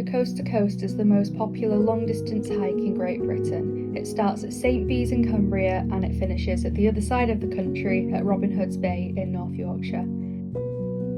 The Coast to Coast is the most popular long-distance hike in Great Britain. It starts at St Bees in Cumbria and it finishes at the other side of the country at Robin Hood's Bay in North Yorkshire.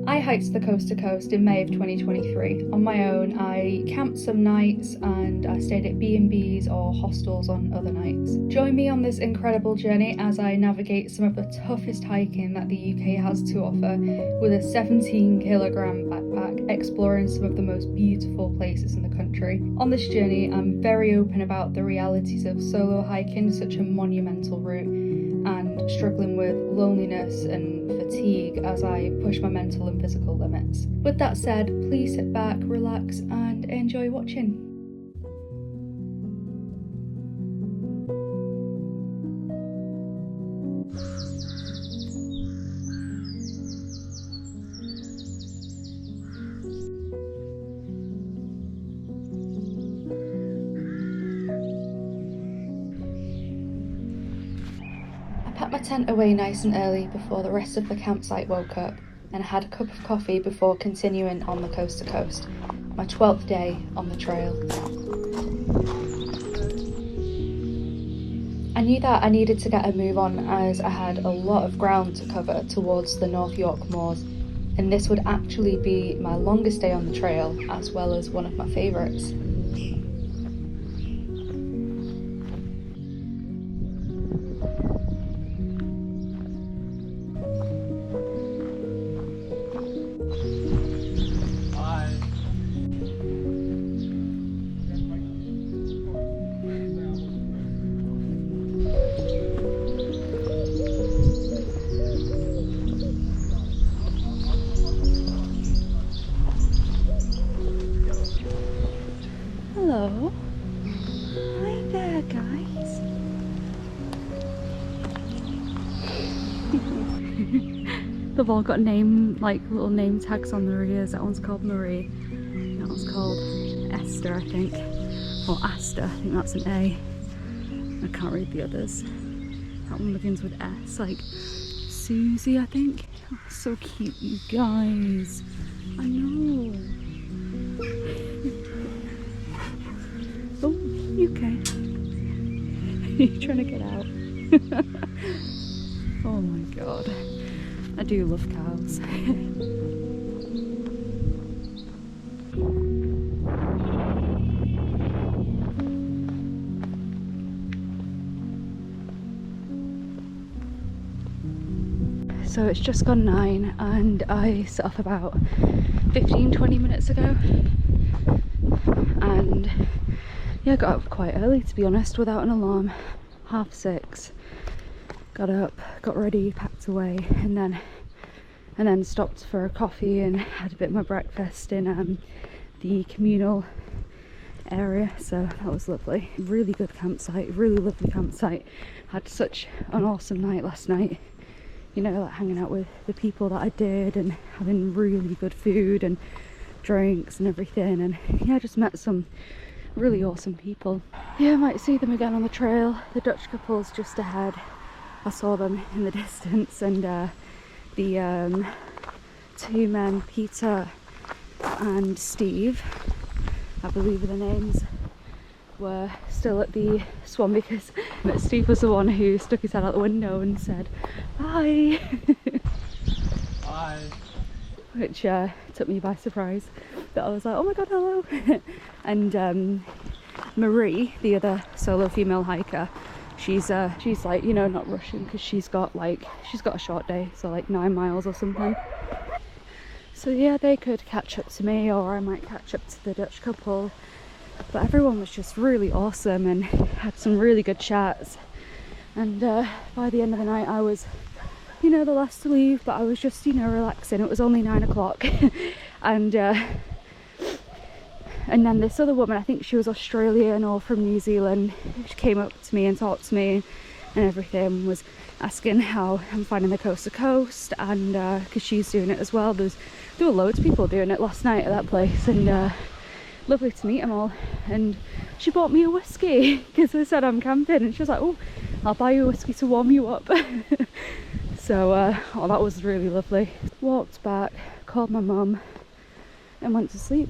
I hiked the Coast to Coast in May of 2023. On my own, I camped some nights and I stayed at B&Bs or hostels on other nights. Join me on this incredible journey as I navigate some of the toughest hiking that the UK has to offer with a 17-kilogram backpack, exploring some of the most beautiful places in the country. On this journey, I'm very open about the realities of solo hiking such a monumental route and struggling with loneliness and fatigue as I push my mental and physical limits. With that said, please sit back, relax and enjoy watching. I packed my tent away nice and early before the rest of the campsite woke up, and I had a cup of coffee before continuing on the Coast to Coast, my 12th day on the trail. I knew that I needed to get a move on as I had a lot of ground to cover towards the North York moors, and this would actually be my longest day on the trail as well as one of my favourites. Hello. Hi there, guys. They've all got little name tags on their ears. That one's called Marie. That one's called Esther, I think. Or Asta, I think that's an A. I can't read the others. That one begins with S, like Susie, I think. Oh, so cute, you guys. I know. Oh, you okay? You're trying to get out. Oh my god. I do love cows. So it's just gone 9 and I set off about 15-20 minutes ago, and yeah, got up quite early to be honest, without an alarm. 6:30. Got up, got ready, packed away, and then stopped for a coffee and had a bit of my breakfast in the communal area, so that was lovely. Really good campsite, really lovely campsite. Had such an awesome night last night, you know, like hanging out with the people that I did and having really good food and drinks and everything, and yeah, just met some really awesome people. Yeah, I might see them again on the trail. The Dutch couple's just ahead. I saw them in the distance, and the two men, Peter and Steve, I believe are the names, were still at the swan, because Steve was the one who stuck his head out the window and said hi. Hi. Which took me by surprise, but I was like, oh my god, hello. And Marie, the other solo female hiker, she's like, you know, not rushing because she's got a short day, so like 9 miles or something. So yeah, they could catch up to me, or I might catch up to the Dutch couple. But everyone was just really awesome and had some really good chats. And by the end of the night, I was, you know, the last to leave, but I was just, you know, relaxing. It was only 9 o'clock. And then this other woman, I think she was Australian or from New Zealand, she came up to me and talked to me and everything, was asking how I'm finding the Coast to Coast, and because she's doing it as well. There were loads of people doing it last night at that place, and lovely to meet them all. And she bought me a whiskey because I said I'm camping, and she was like, oh, I'll buy you a whiskey to warm you up. So oh, that was really lovely. Walked back, called my mum and went to sleep.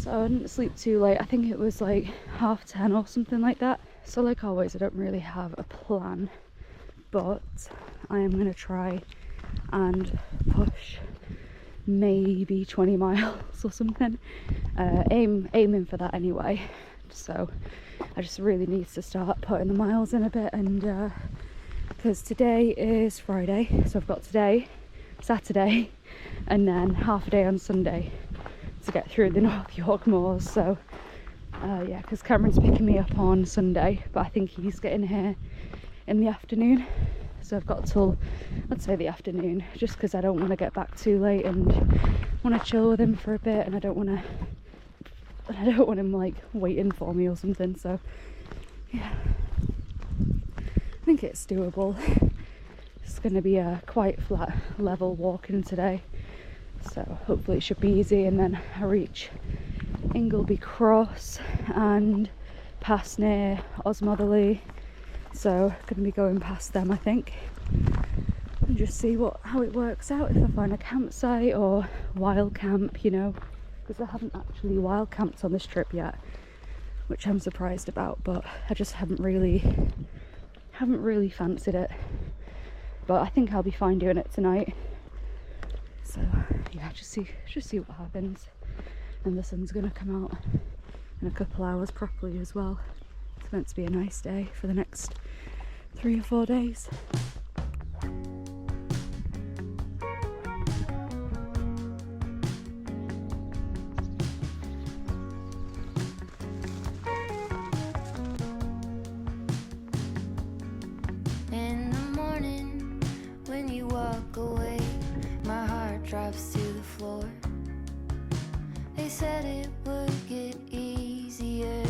So I didn't sleep too late. I think it was like 10:30 or something like that. So like always, I don't really have a plan, but I am going to try and push maybe 20 miles or something. Aiming for that anyway. So I just really need to start putting the miles in a bit, and because today is Friday, so I've got today, Saturday, and then half a day on Sunday to get through the North York moors. So yeah, because Cameron's picking me up on Sunday, but I think he's getting here in the afternoon, so I've got till, I'd say, the afternoon, just because I don't want to get back too late and want to chill with him for a bit, and I don't want him like waiting for me or something. So yeah, I think it's doable. It's going to be a quite flat level walking today, so hopefully it should be easy. And then I reach Ingleby Cross and pass near Osmotherley, so going to be going past them, I think, and just see how it works out, if I find a campsite or wild camp, you know, because I haven't actually wild camped on this trip yet, which I'm surprised about, but I just haven't really fancied it. But I think I'll be fine doing it tonight. So yeah, just see what happens. And the sun's gonna come out in a couple hours properly as well. It's meant to be a nice day for the next 3 or 4 days. In the morning, when you walk away, my heart drops to the floor. They said it would get easier,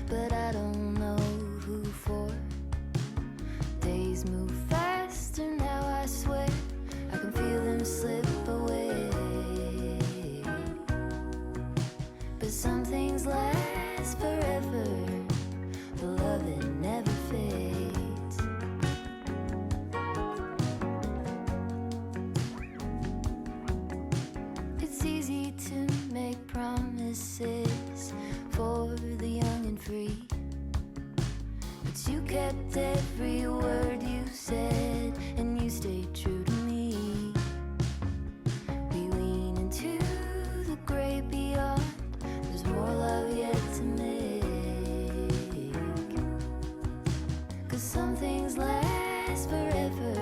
but I don't know who for. Days move faster now, I swear. I can feel them slip away. But some things last forever. The love that never fades. It's easy to make promises for the young and free, but you kept every word you said, and you stayed true to me. We lean into the great beyond. There's more love yet to make, 'cause some things last forever,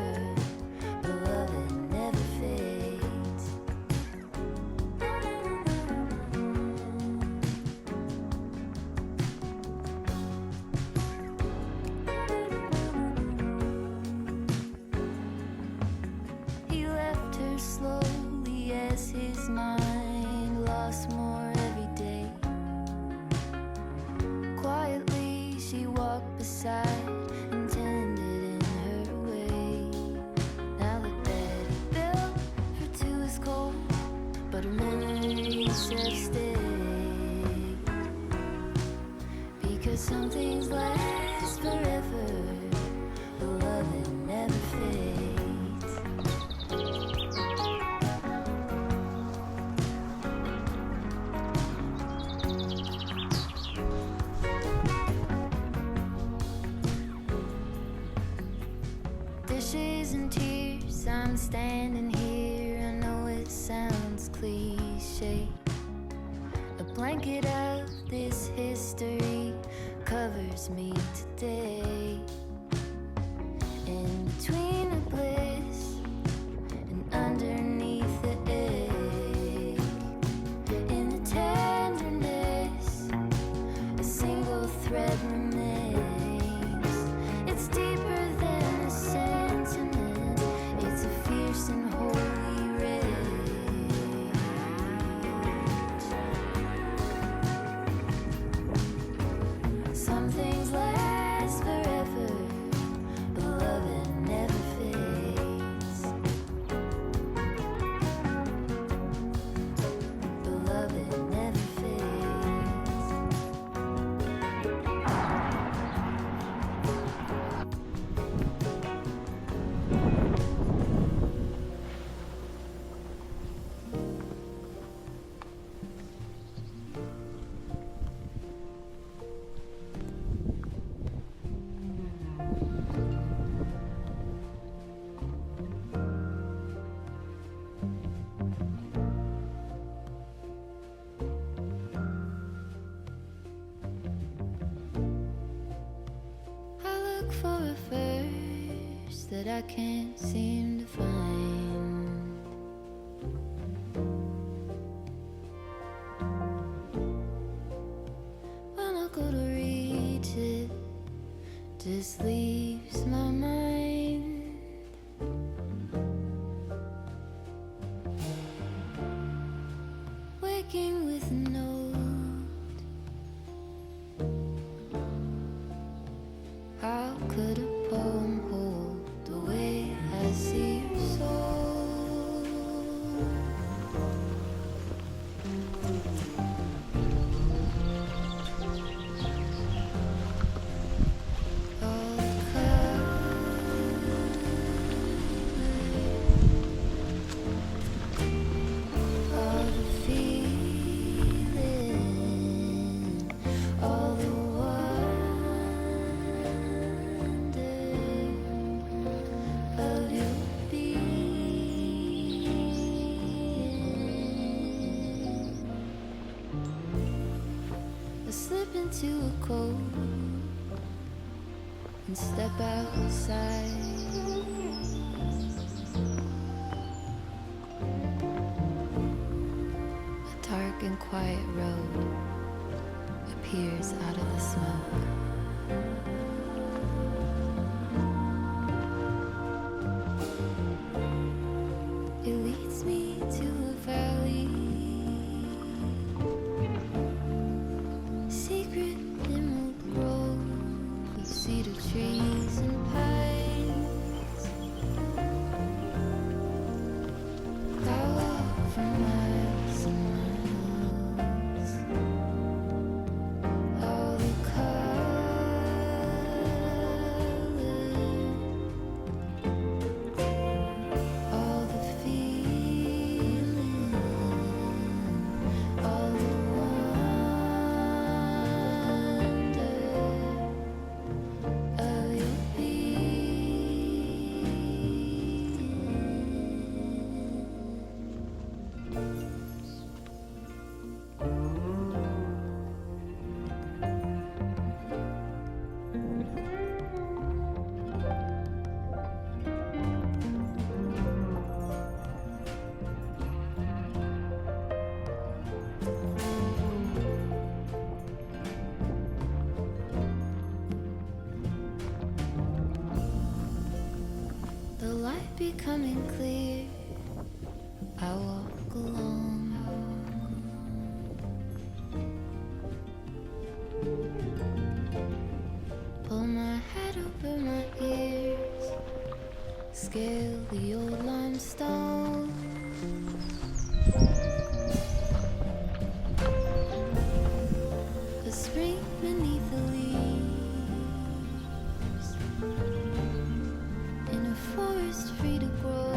but love that never fades. He left her slowly as his mind lost more every day. Quietly she walked beside and tended in her way. Now the bed he built for two is cold, but her memories have stayed. Because some things last forever, the love that never fades. Dishes and tears, I'm standing here. I know it sounds cliche. A blanket of this history covers me today. In between the bliss and underneath the ache, in the tenderness, a single thread remains. It's deeper than a sentiment. It's a fierce and holy rage. Some things last forever, but love that never that I can't seem to find. When I go to reach it, just leaves my mind. Waking with a note. How could a poem hold the way I see your soul? All the colors, all the feeling, all the of your being. I slip into a cold and step outside. A dark and quiet road appears out of the smoke. It leads me to a valley, secret emerald grove of cedar trees and pines. I walk for miles and miles. All the colors, all the feeling, all the wonder of your being. The light becoming clear, I walk along. Pull my hat over my ears, scale the old limestone. A spring beneath the leaves, in a forest free to grow,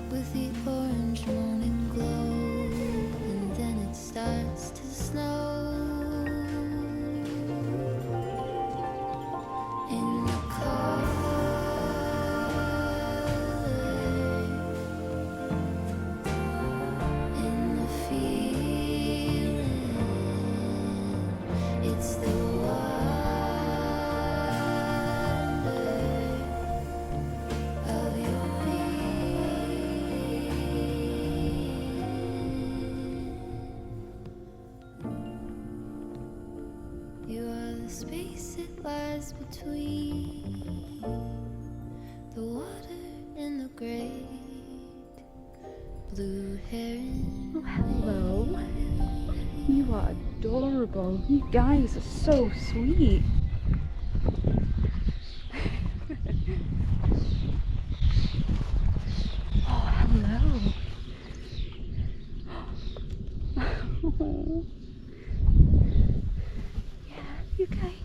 with the orange morning glow, and then it starts to snow. In the color, in the feeling, it's the wonder of your being. You are the space that lies between the water and the great blue heron. Oh, hello. You are adorable. You guys are so sweet. Oh, hello. Oh. Yeah, you okay?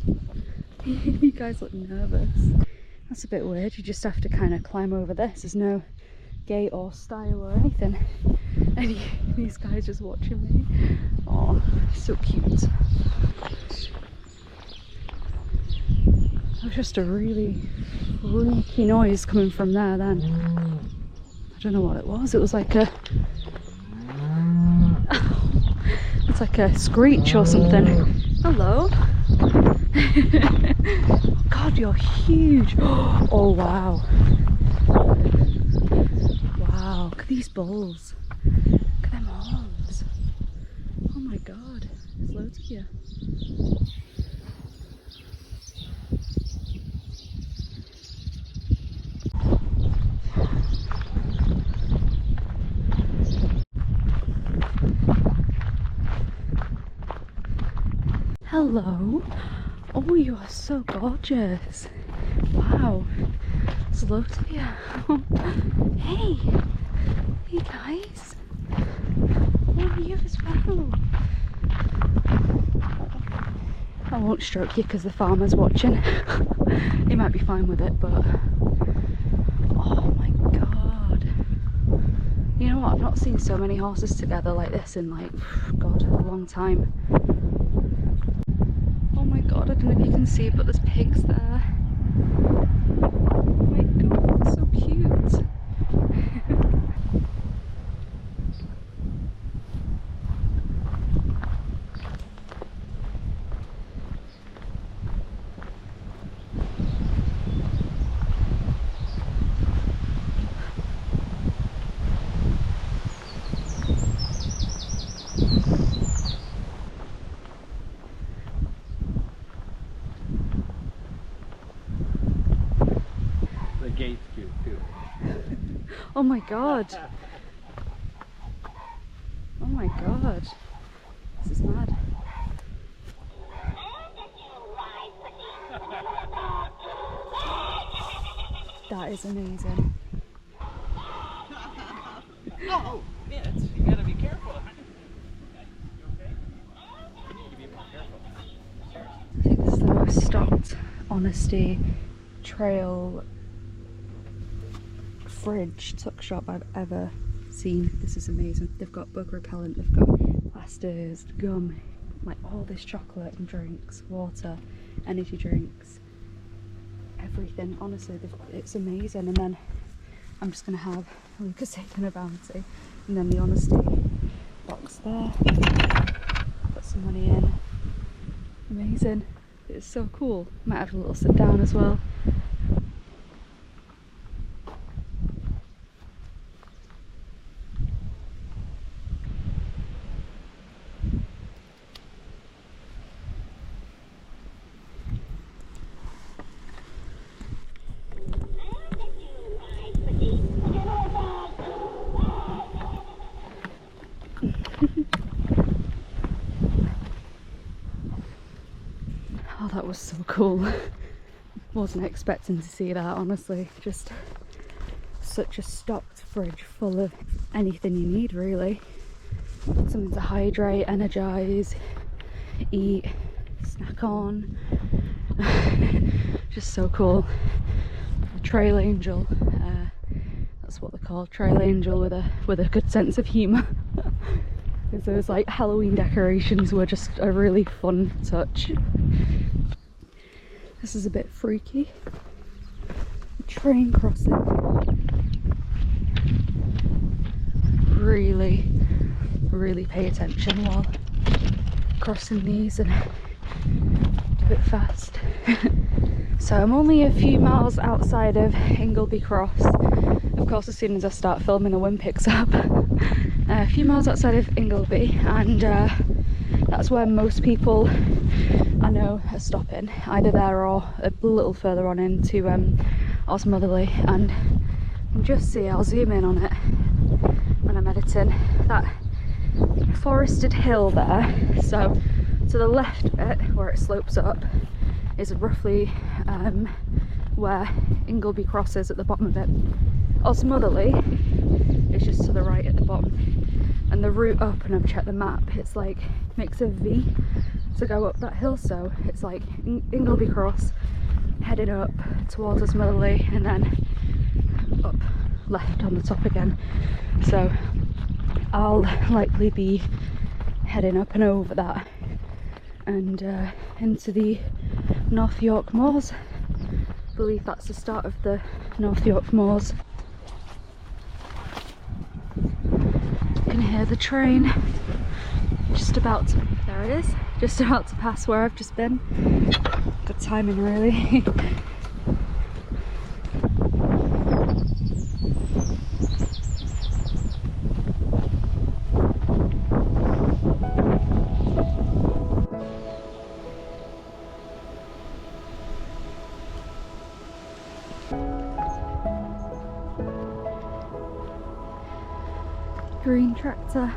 You guys look nervous. That's a bit weird. You just have to kind of climb over this. There's no gate or stile or anything. And these guys just watching me. Oh, so cute. There was just a really freaky noise coming from there then. I don't know what it was. It was like a... It's like a screech or something. Hello. God, you're huge. Oh wow. Wow, look at these balls. Look at them arms. Oh my god, there's loads of you. Hello. Oh, you are so gorgeous. Wow. There's loads of you. Hey. Hey guys. Oh, you as well. I won't stroke you because the farmer's watching. He might be fine with it, but... Oh my god. You know what? I've not seen so many horses together like this in like, God, a long time. Oh my god, I don't know if you can see, but there's pigs there. Oh my god, so cute. The gate's cute too. Oh my god. Oh my god. This is mad. That is amazing. Oh, yeah, you gotta be careful. You okay? You need to be more careful. I think this is the most stocked honesty trail fridge tuck shop I've ever seen. This is amazing. They've got bug repellent, they've got plasters, gum, like all this chocolate and drinks, water, energy drinks, everything. Honestly, it's amazing. And then I'm just gonna have a Lucozade and a Bounty, and then the honesty box there. Put some money in. Amazing. It's so cool. Might have a little sit down as well. Oh, that was so cool. Wasn't expecting to see that, honestly. Just such a stocked fridge full of anything you need, really. Something to hydrate, energise, eat, snack on. Just so cool. A trail angel. That's what they're called, trail angel with a good sense of humour. Because those like Halloween decorations were just a really fun touch. This is a bit freaky. A train crossing. Really pay attention while crossing these and do it fast. So I'm only a few miles outside of Ingleby Cross. Of course, as soon as I start filming, the wind picks up. A few miles outside of Ingleby, and that's where most people I know are stopping, either there or a little further on into Osmotherley. And you can just see, I'll zoom in on it when I'm editing, that forested hill there. So to the left bit, where it slopes up, is roughly where Ingleby Cross is at the bottom of it. Osmotherley is just to the right at the bottom. And the route up, and I've checked the map, it's like, makes a V to go up that hill. So it's like Ingleby Cross, heading up towards Osmotherley, and then up left on the top again. So I'll likely be heading up and over that and into the North York Moors. I believe that's the start of the North York Moors. You can hear the train just about to, there it is, just about to pass where I've just been. timing really. Green tractor.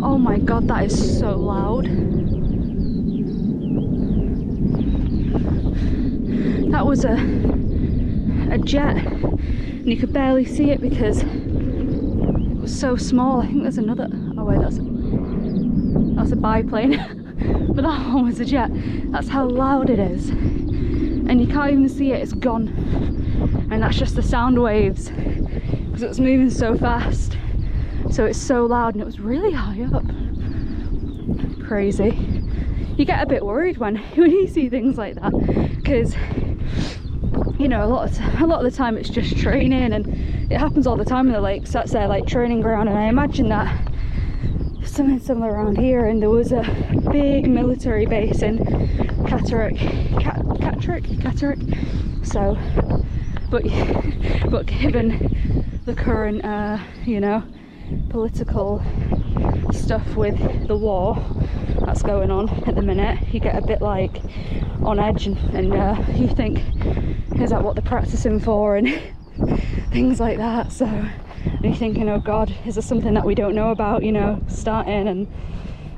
Oh my god, that is so loud. That was a jet, and you could barely see it because it was so small. I think there's another, oh wait, that's a biplane. But that one was a jet. That's how loud it is. And you can't even see it, it's gone. And that's just the sound waves, because it was moving so fast. So it's so loud, and it was really high up. Crazy. You get a bit worried when you see things like that, because you know, a lot of the time it's just training, and it happens all the time in the lakes. That's their like training ground, and I imagine that something similar around here. And there was a big military base in Catterick. So, but given the current, you know, political stuff with the war that's going on at the minute, you get a bit like on edge, and you think, is that what they're practicing for, and things like that. So, and you're thinking, oh god, is there something that we don't know about, you know, starting? And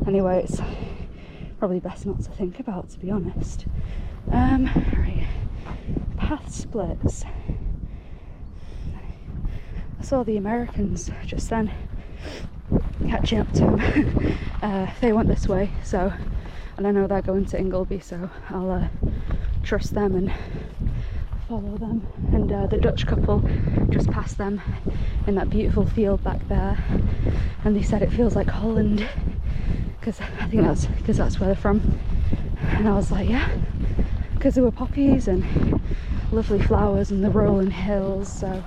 anyway, it's probably best not to think about, to be honest. Right, path splits. I saw the Americans just then catching up to them. They went this way, so, and I know they're going to Ingleby, so I'll trust them and follow them. And the Dutch couple just passed them in that beautiful field back there, and they said it feels like Holland, because I think that's where they're from. And I was like, yeah, because there were poppies and lovely flowers and the rolling hills, so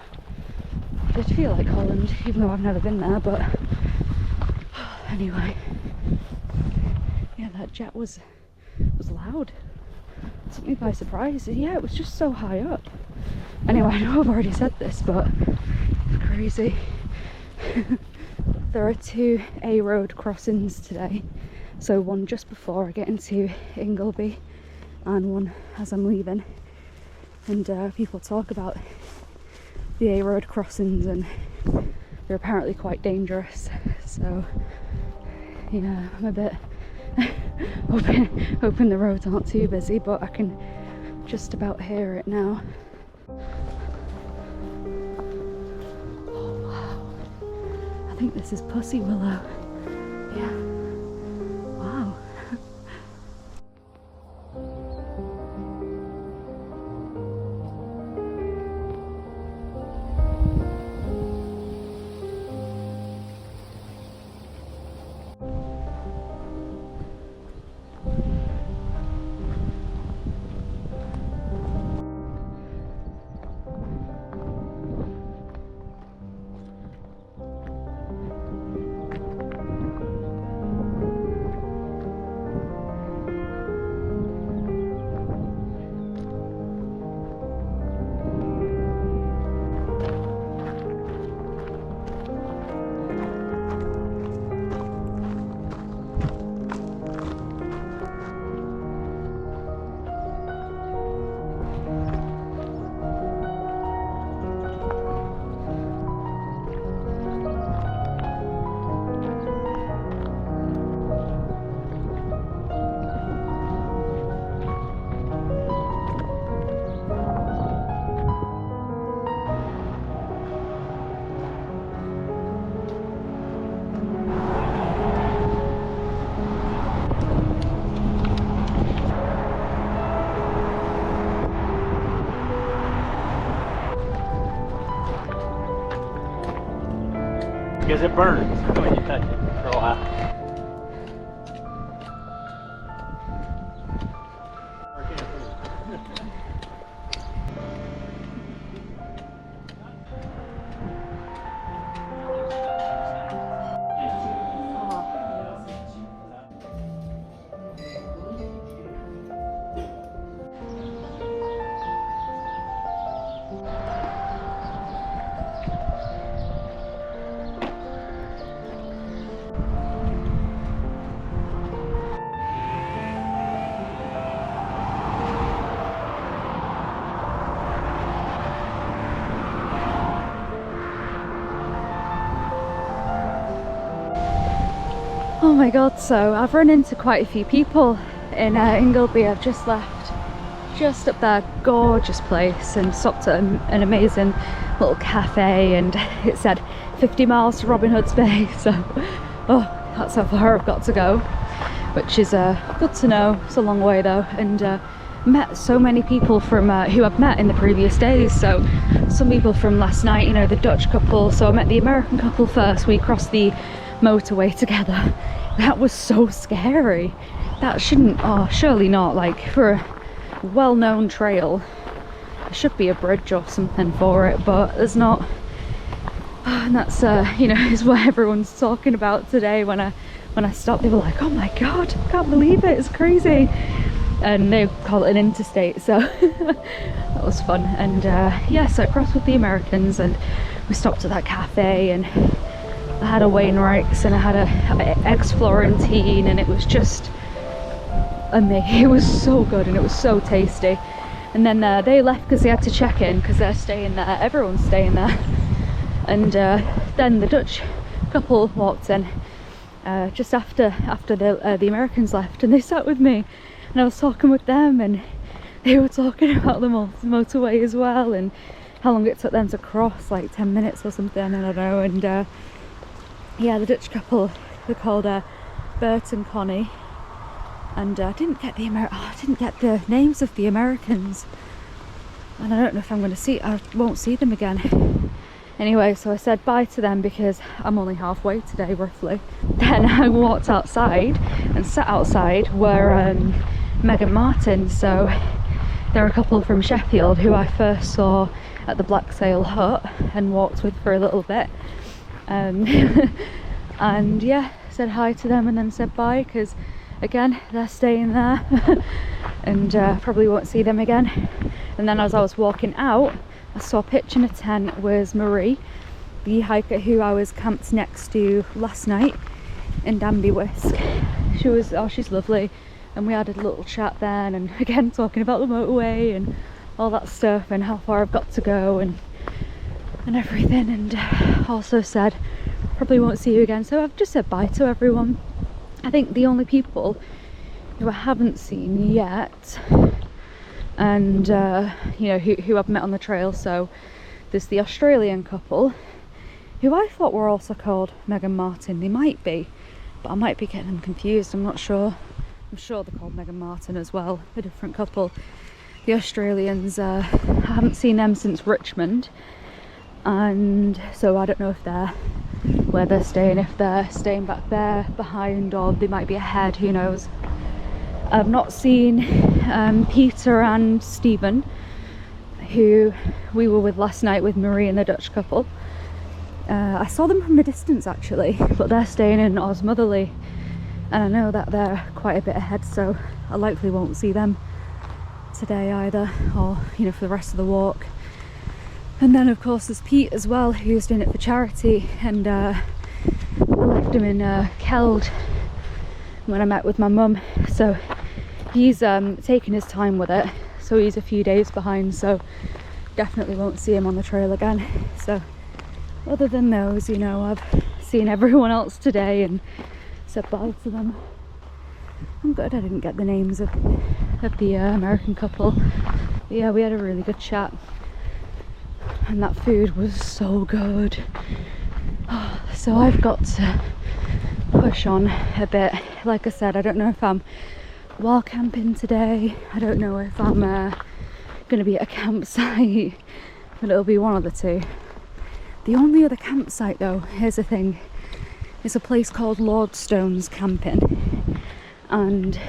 it did feel like Holland, even though I've never been there. But anyway, that jet was loud. It took me by surprise. Yeah, it was just so high up. Anyway, I know I've already said this, but it's crazy. There are 2 A road crossings today. So one just before I get into Ingleby and one as I'm leaving. And people talk about the A road crossings and they're apparently quite dangerous. So yeah, I'm a bit hoping the roads aren't too busy, but I can just about hear it now. Oh wow, I think this is Pussy Willow. Yeah, wow. Because it burns when you touch it for a while. Oh my god, so I've run into quite a few people in Ingleby. I've just left just up there, gorgeous place, and stopped at an amazing little cafe, and it said 50 miles to Robin Hood's Bay, so oh, that's how far I've got to go, which is good to know. It's a long way though, and met so many people from who I've met in the previous days. So some people from last night, you know, the Dutch couple. So I met the American couple first. We crossed the motorway together. That was so scary. That shouldn't, oh surely not, like for a well-known trail there should be a bridge or something for it, but there's not. And that's you know, is what everyone's talking about today. When I stopped, they were like, oh my god, I can't believe it, it's crazy. And they call it an interstate, so that was fun. And yeah, so I crossed with the Americans and we stopped at that cafe, and I had a Wainwright's and I had a ex-Florentine, and it was just amazing. It was so good and it was so tasty. And then they left because they had to check in because they're staying there, everyone's staying there. And then the Dutch couple walked in just after the Americans left, and they sat with me and I was talking with them, and they were talking about the motorway as well and how long it took them to cross, like 10 minutes or something, I don't know. And yeah, the Dutch couple, they're called Bert and Connie, and I didn't get the names of the Americans, and I don't know if I'm going to I won't see them again. Anyway, so I said bye to them because I'm only halfway today, roughly. Then I walked outside and sat outside where Meg Martin, so they're a couple from Sheffield who I first saw at the Black Sail Hut and walked with for a little bit. And yeah, said hi to them and then said bye because again, they're staying there. And probably won't see them again. And then as I was walking out, I saw a pitch in a tent with Marie, the hiker who I was camped next to last night in Danby Wiske. She's lovely, and we had a little chat then, and again talking about the motorway and all that stuff and how far I've got to go and everything, and also said probably won't see you again. So I've just said bye to everyone. I think the only people who I haven't seen yet, and you know, who I've met on the trail, so there's the Australian couple who I thought were also called Meg and Martin. They might be, but I might be getting them confused, I'm not sure. I'm sure they're called Meg and Martin as well, a different couple. The Australians, I haven't seen them since Richmond, and so I don't know if they're where they're staying, if they're staying back there behind, or they might be ahead, who knows. I've not seen Peter and Stephen, who we were with last night with Marie and the Dutch couple. I saw them from a distance actually, but they're staying in Osmotherley, and I know that they're quite a bit ahead, so I likely won't see them today either, or you know, for the rest of the walk. And then of course there's Pete as well, who's doing it for charity, and I left him in Keld when I met with my mum, so he's taking his time with it, so he's a few days behind, so definitely won't see him on the trail again. So other than those, you know, I've seen everyone else today and said bye to them. I'm good I didn't get the names of the American couple. But yeah, we had a really good chat, and that food was so good. So I've got to push on a bit. Like I said, I don't know if I'm wild camping today. I don't know if I'm going to be at a campsite, but it'll be one of the two. The only other campsite though, here's the thing, is a place called Lordstone's Camping, and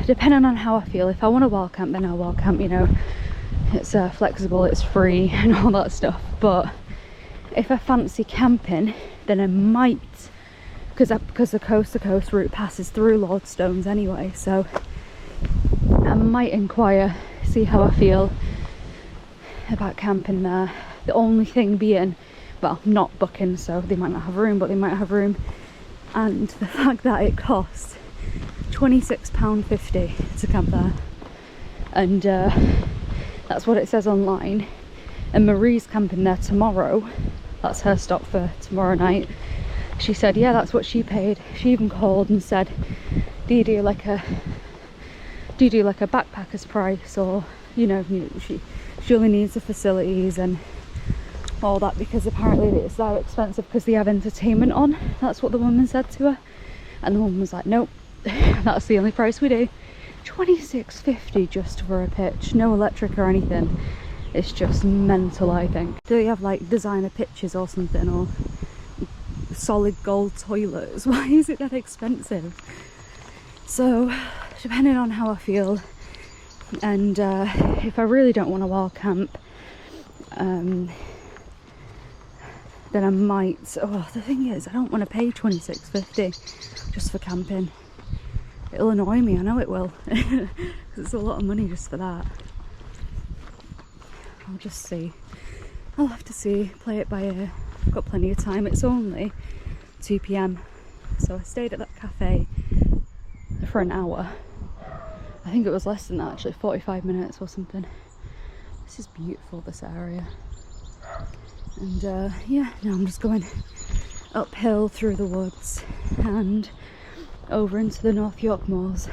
depending on how I feel, if I want to wild camp, then I'll wild camp, you know, it's flexible, it's free and all that stuff. But if I fancy camping, then I might, because the coast to coast route passes through Lordstone's anyway, so I might inquire, see how I feel about camping there. The only thing being, well, not booking, so they might not have room, but they might have room, and the fact that it costs £26.50 to camp there, and that's what it says online. And Marie's camping there tomorrow, that's her stop for tomorrow night. She said yeah, that's what she paid. She even called and said, do you do like a backpacker's price, or you know, she only needs the facilities and all that, because apparently it's that expensive because they have entertainment on. That's what the woman said to her, and the woman was like, nope, that's the only price we do. £26.50 just for a pitch, no electric or anything. It's just mental, I think. Do they have like designer pitches or something, or solid gold toilets? Why is it that expensive? So depending on how I feel, and if I really don't want to wild camp, then I might. Oh, the thing is, I don't want to pay £26.50 just for camping. It'll annoy me, I know it will, because it's a lot of money just for that. I'll just see. I'll have to see, play it by ear. I've got plenty of time. It's only 2 PM, so I stayed at that cafe for an hour. I think it was less than that actually, 45 minutes or something. This is beautiful, this area. And yeah, now I'm just going uphill through the woods and over into the North York Moors.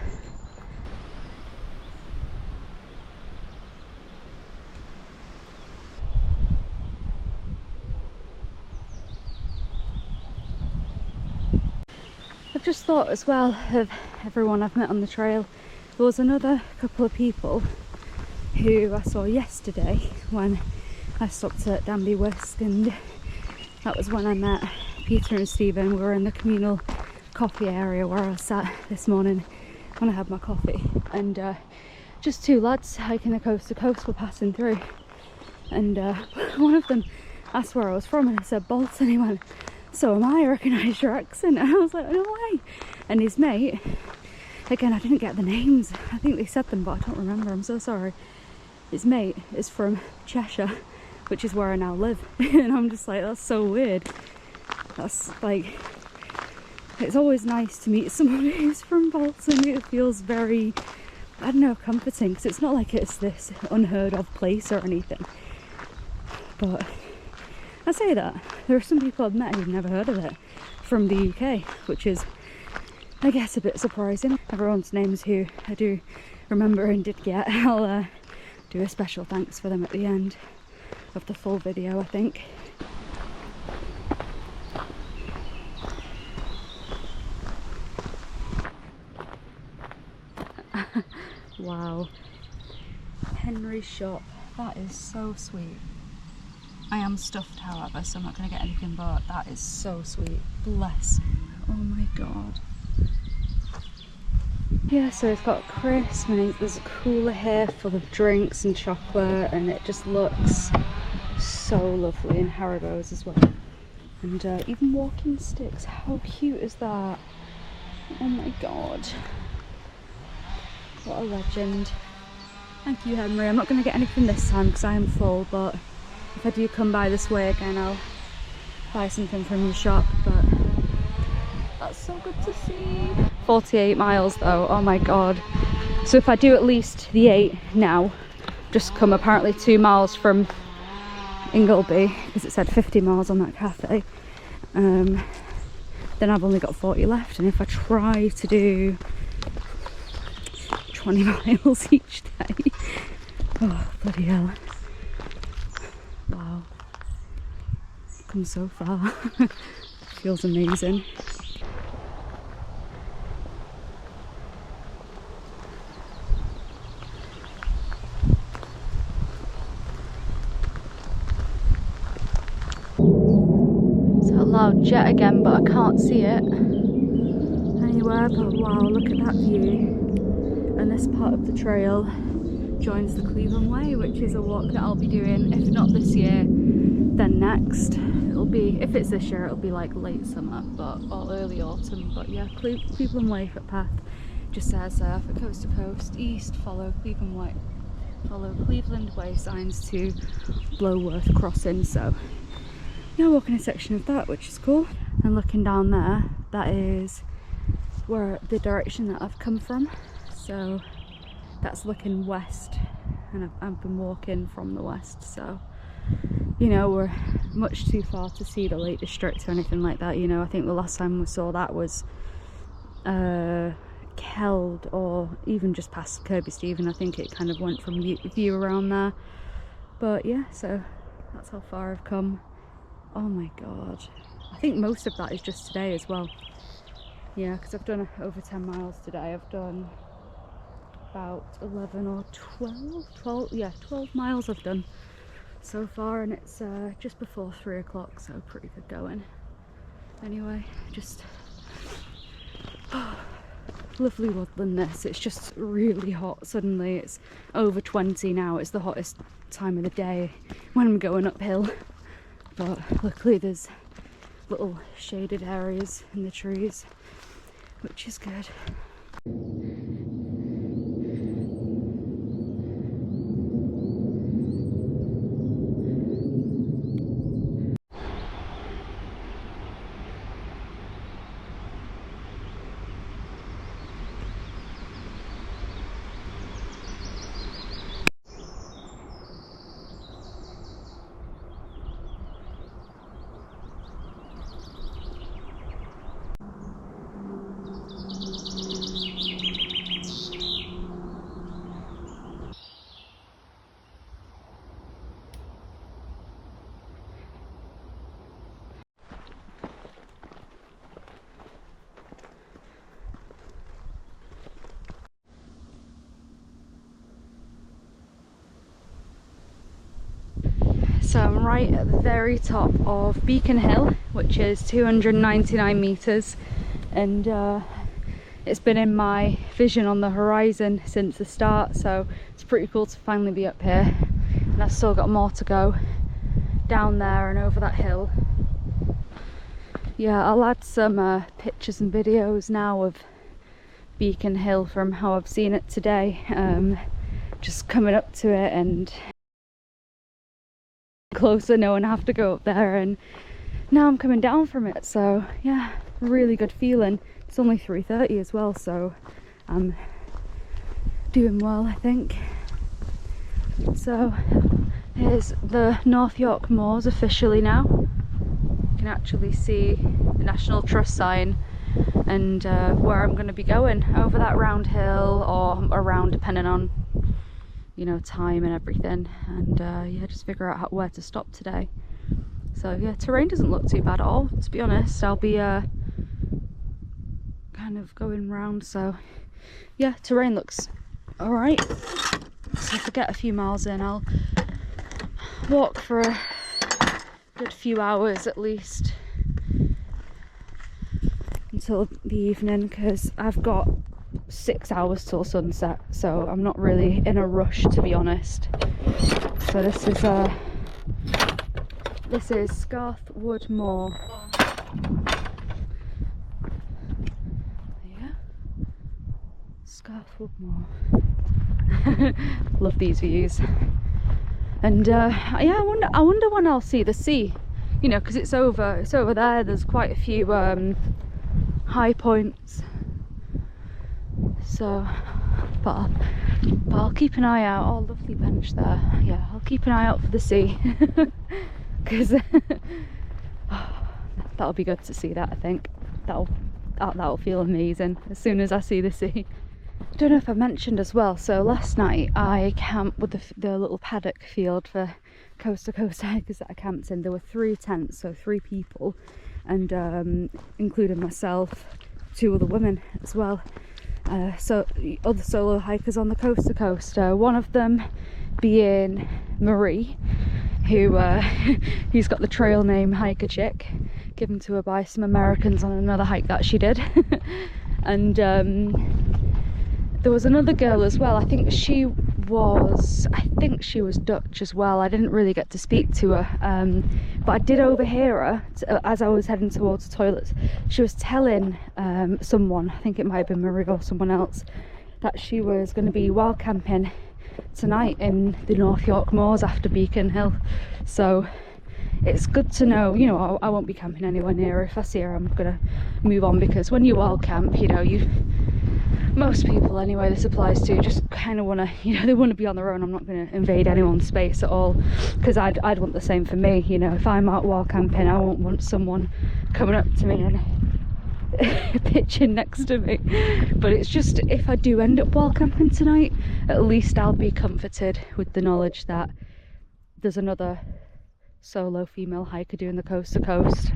I've just thought as well of everyone I've met on the trail. There was another couple of people who I saw yesterday when I stopped at Danby Wiske, and that was when I met Peter and Stephen. We were in the communal coffee area where I sat this morning when I had my coffee, and just two lads hiking the coast to coast were passing through, and one of them asked where I was from, and I said Bolton. He went, so am I recognise your accent, and I was like, no way. And his mate, again, I didn't get the names. I think they said them, but I don't remember. I'm so sorry. His mate is from Cheshire, which is where I now live. And I'm just like, that's so weird. That's like, it's always nice to meet someone who's from Bolton. It feels very, I don't know, comforting, because it's not like it's this unheard of place or anything. But I say that, there are some people I've met who've never heard of it from the UK, which is, I guess, a bit surprising. Everyone's names who I do remember and did get, I'll do a special thanks for them at the end of the full video, I think. Wow. Henry's shop. That is so sweet. I am stuffed, however, so I'm not going to get anything, but that is so sweet. Bless you. Oh my god. Yeah, so it's got crisp and there's a cooler here full of drinks and chocolate, and it just looks so lovely, and Haribos as well. And even walking sticks. How cute is that? Oh my god. What a legend. Thank you, Henry. I'm not going to get anything this time because I am full, but if I do come by this way again, I'll buy something from your shop. But that's so good to see. 48 miles though, oh my god. So if I do at least the 8 now, just come apparently 2 miles from Ingleby, because it said 50 miles on that cafe, then I've only got 40 left. And if I try to do 20 miles each day, oh bloody hell, wow, come so far. Feels amazing. It's a loud jet again, but I can't see it anywhere. But wow, look at that view. And this part of the trail joins the Cleveland Way, which is a walk that I'll be doing, if not this year, then next. It'll be, if it's this year, it'll be like late summer, but or early autumn. But yeah, Cleveland Way footpath just says for coast to coast east, follow Cleveland Way, follow Cleveland Way signs to Bloworth Crossing. So yeah, walking a section of that, which is cool. And looking down there, that is where the direction that I've come from. So that's looking west, and I've been walking from the west, so you know, we're much too far to see the Lake District or anything like that. You know, I think the last time we saw that was Keld, or even just past Kirby Stephen. I think it kind of went from view around there. But yeah, so that's how far I've come. Oh my god, I think most of that is just today as well. Yeah, because I've done over 10 miles today. I've done about 11 or 12 miles I've done so far, and it's just before 3 o'clock, so pretty good going. Anyway, just lovely woodland this. It's just really hot suddenly. It's over 20 now. It's the hottest time of the day when I'm going uphill, but luckily there's little shaded areas in the trees, which is good. So I'm right at the very top of Beacon Hill, which is 299 meters, and it's been in my vision on the horizon since the start, so it's pretty cool to finally be up here. And I've still got more to go down there and over that hill. yeah, I'll add some pictures and videos now of Beacon Hill from how I've seen it today, just coming up to it and closer, knowing I have to go up there, and now I'm coming down from it. So yeah, really good feeling. It's only 3:30 as well, so I'm doing well, I think. So here's the North York Moors officially now. You can actually see the National Trust sign and where I'm going to be going, over that round hill or around, depending on, you know, time and everything, and yeah, just figure out where to stop today. So yeah, terrain doesn't look too bad at all, to be honest. I'll be kind of going round, so yeah, terrain looks alright. So if I get a few miles in, I'll walk for a good few hours at least until the evening, because I've got 6 hours till sunset, so I'm not really in a rush, to be honest. So this is Scarthwood Moor. Yeah, Scarthwood Moor. Love these views. And yeah, I wonder when I'll see the sea. You know, because it's over there. There's quite a few high points. So, but I'll keep an eye out. Oh, lovely bench there. Yeah, I'll keep an eye out for the sea, because that'll be good to see that. I think that'll feel amazing as soon as I see the sea. I don't know if I mentioned as well, so last night I camped with the little paddock field for coast to coast hikers that I camped in. There were 3 tents, so 3 people, and including myself, 2 other women as well. So other solo hikers on the coast to coast, one of them being Marie, who's got the trail name Hiker Chick, given to her by some Americans on another hike that she did. And there was another girl as well. I think she was Dutch as well. I didn't really get to speak to her, but I did overhear her as I was heading towards the toilets. She was telling someone, I think it might have been Marie or someone else, that she was going to be wild camping tonight in the North York Moors after Beacon Hill. So it's good to know, you know, I won't be camping anywhere near her. If I see her, I'm gonna move on, because when you wild camp, you know, most people anyway this applies to, just kind of want to, you know, they want to be on their own. I'm not going to invade anyone's space at all, because I'd want the same for me. You know, if I'm out wild camping, I won't want someone coming up to me and pitching next to me. But it's just, if I do end up wild camping tonight, at least I'll be comforted with the knowledge that there's another solo female hiker doing the coast to coast,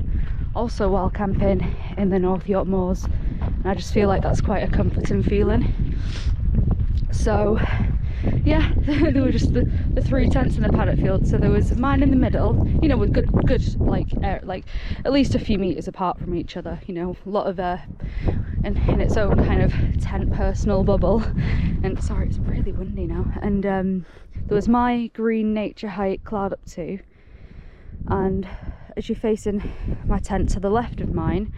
also wild camping in the North York Moors, and I just feel like that's quite a comforting feeling. So yeah, there were just the 3 tents in the paddock field. So there was mine in the middle, you know, with good like at least a few meters apart from each other, you know, a lot of in its own kind of tent personal bubble. And sorry, it's really windy now. And there was my green nature hike, Cloud Up 2, and as you're facing my tent to the left of mine,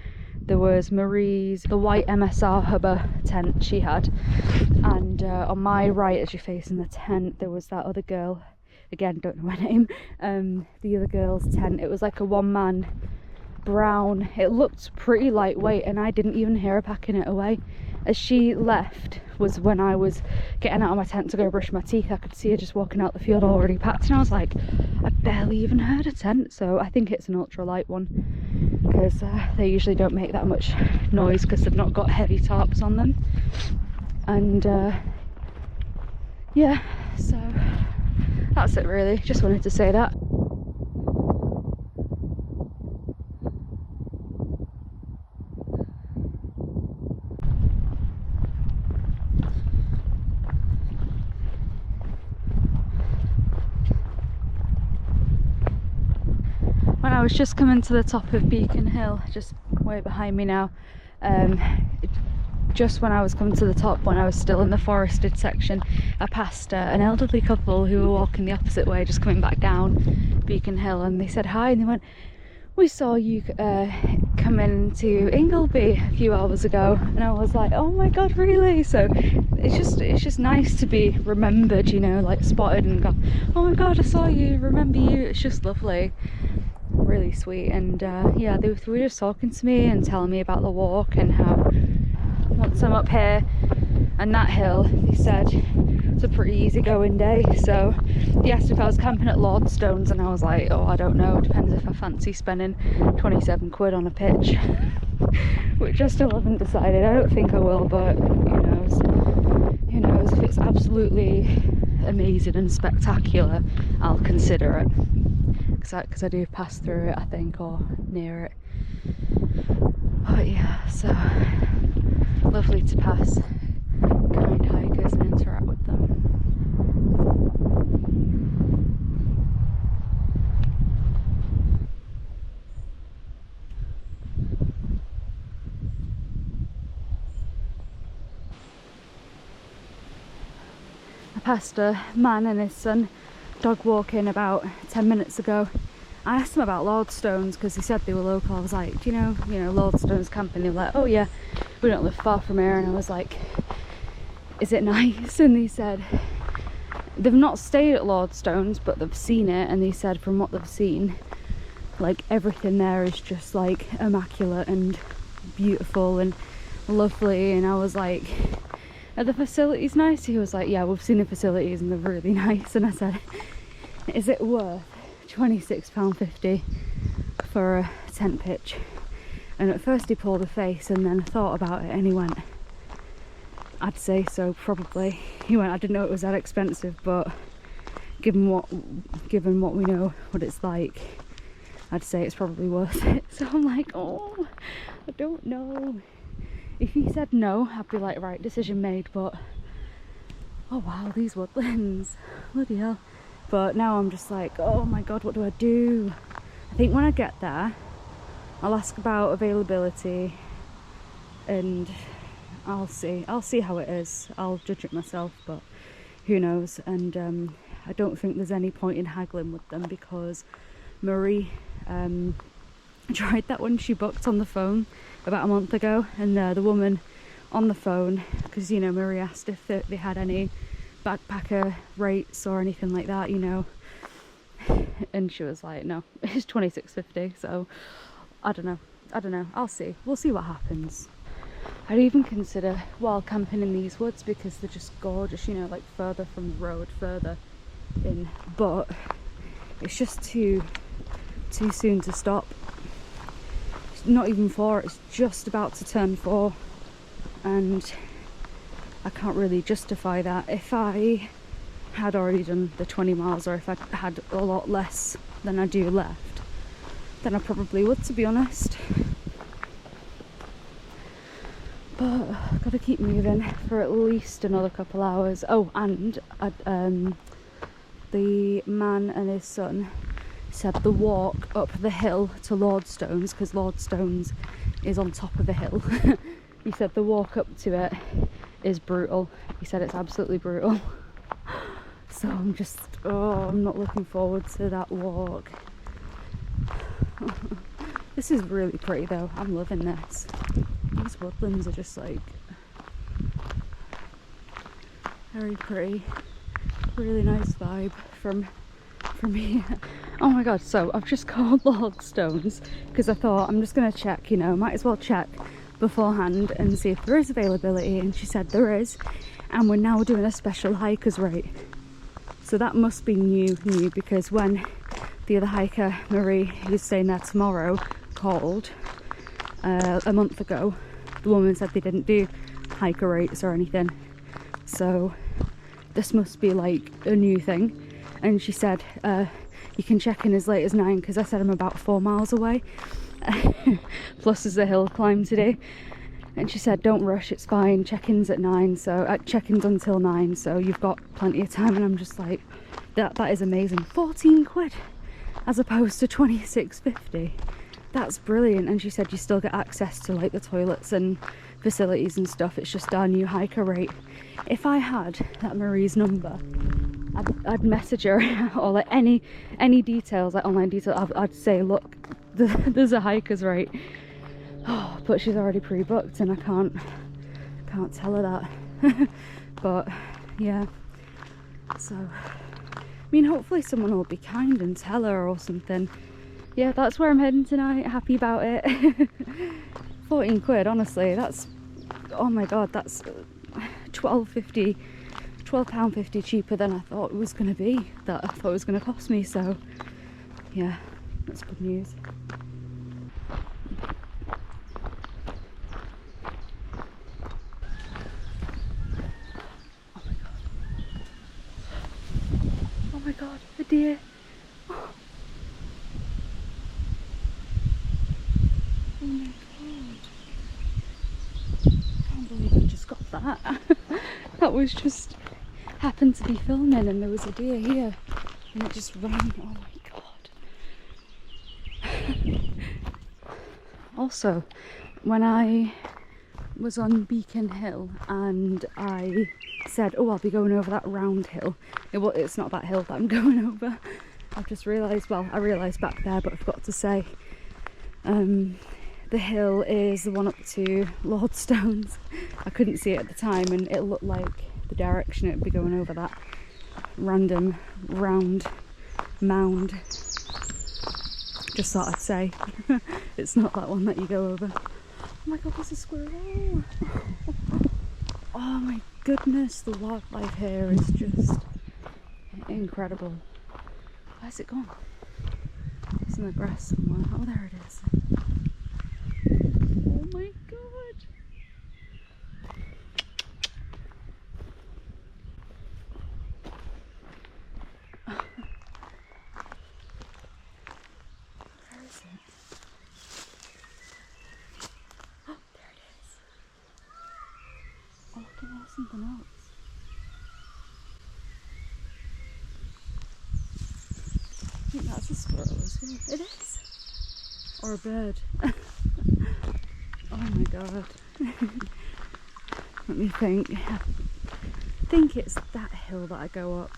there was Marie's, the white MSR Hubba tent she had, and on my right, as you're facing the tent, there was that other girl, again, don't know her name, the other girl's tent. It was like a one-man brown, it looked pretty lightweight, and I didn't even hear her packing it away. As she left was when I was getting out of my tent to go brush my teeth. I could see her just walking out the field already packed, and I was like, I barely even heard a tent. So I think it's an ultralight one, because they usually don't make that much noise because they've not got heavy tarps on them. And yeah, so that's it really, just wanted to say that. When I was just coming to the top of Beacon Hill, just way behind me now, just when I was coming to the top, when I was still in the forested section, I passed an elderly couple who were walking the opposite way, just coming back down Beacon Hill, and they said hi, and they went, we saw you come into Ingleby a few hours ago, and I was like, oh my god, really? So it's just nice to be remembered, you know, like spotted and go, oh my god, I saw you, remember you. It's just lovely, really sweet. And yeah, they were just talking to me and telling me about the walk and how once I'm up here and that hill, they said it's a pretty easy going day. So he asked if I was camping at Lordstones, and I was like, oh, I don't know, depends if I fancy spending 27 quid on a pitch. Which I still haven't decided. I don't think I will, but who knows, if it's absolutely amazing and spectacular, I'll consider it, because I do pass through it, I think, or near it. But yeah, so lovely to pass kind hikers and interact with them. I passed a man and his son dog walking about 10 minutes ago. I asked them about Lordstones because they said they were local. I was like, do you know Lordstones camping? They were like, oh yeah, we don't live far from here. And I was like, is it nice? And they said they've not stayed at Lordstones, but they've seen it, and they said from what they've seen, like everything there is just like immaculate and beautiful and lovely. And I was like, are the facilities nice? He was like, yeah, we've seen the facilities and they're really nice. And I said, is it worth £26.50 for a tent pitch? And at first he pulled a face, and then thought about it, and he went, I'd say so, probably. He went, I didn't know it was that expensive, but given what we know what it's like, I'd say it's probably worth it. So I'm like, oh, I don't know. If he said no, I'd be like, right, decision made. But oh wow, these woodlands, bloody hell. But now I'm just like, oh my god, what do I do? I think when I get there, I'll ask about availability, and I'll see how it is. I'll judge it myself, but who knows. And I don't think there's any point in haggling with them, because Marie tried that one she booked on the phone about a month ago, and the woman on the phone, because Marie asked if they had any backpacker rates or anything like that, and she was like, no, it's £26.50. So I don't know, we'll see what happens. I'd even consider while camping in these woods, because they're just gorgeous, like further from the road, further in, but it's just too soon to stop. It's not even 4, it's just about to turn 4, and I can't really justify that. If I had already done the 20 miles, or if I had a lot less than I do left, then I probably would, to be honest. But I've got to keep moving for at least another couple hours. Oh, and the man and his son said the walk up the hill to Lordstones, because Lordstones is on top of a hill. He said the walk up to it is brutal. He said it's absolutely brutal. So I'm not looking forward to that walk. This is really pretty though. I'm loving this. These woodlands are just like very pretty. Really nice vibe from here. Oh my god, so I've just called Lordstones because I thought I'm just going to check, might as well check beforehand and see if there is availability, and she said there is, and we're now doing a special hiker's rate. So that must be new, because when the other hiker, Marie, who's staying there tomorrow, called a month ago, the woman said they didn't do hiker rates or anything. So this must be like a new thing. And she said you can check in as late as 9, because I said I'm about 4 miles away. Plus there's a hill climb today. And she said don't rush, it's fine, check-in's at 9, so check-in's until 9, so you've got plenty of time. And I'm just like, that is amazing. 14 quid as opposed to 26.50. That's brilliant. And she said you still get access to like the toilets and facilities and stuff. It's just our new hiker rate. If I had that Marie's number, I'd message her or like any details, like online details. I'd say, look, there's a hiker's rate. Oh, but she's already pre-booked and I can't tell her that. But yeah, so I mean, hopefully someone will be kind and tell her or something. Yeah, that's where I'm heading tonight. Happy about it. 14 quid, honestly, that's, oh my god, that's £12.50 cheaper than I thought it was going to be, that I thought it was going to cost me. So yeah, that's good news. Oh my god, a deer. Oh my god, I can't believe I just got that. That was just, happened to be filming and there was a deer here and it just ran. Oh my god. Also, when I was on Beacon Hill and I said, oh, I'll be going over that round hill, it's not that hill that I'm going over. I've just realised, well, I realised back there, but I forgot to say, the hill is the one up to Lordstones. I couldn't see it at the time and it looked like the direction it would be going over, that random round mound. Just thought I'd say. It's not that one that you go over. Oh my god, there's a squirrel. Oh my goodness, the wildlife here is just incredible. Where's it gone? It's in the grass somewhere. Oh, there it is. Oh my god. Where is it? Oh, there it is. Oh, look, there's something else. I think that's a squirrel as well. It is. Or a bird. Oh my god. Let me think. I think it's that hill that I go up.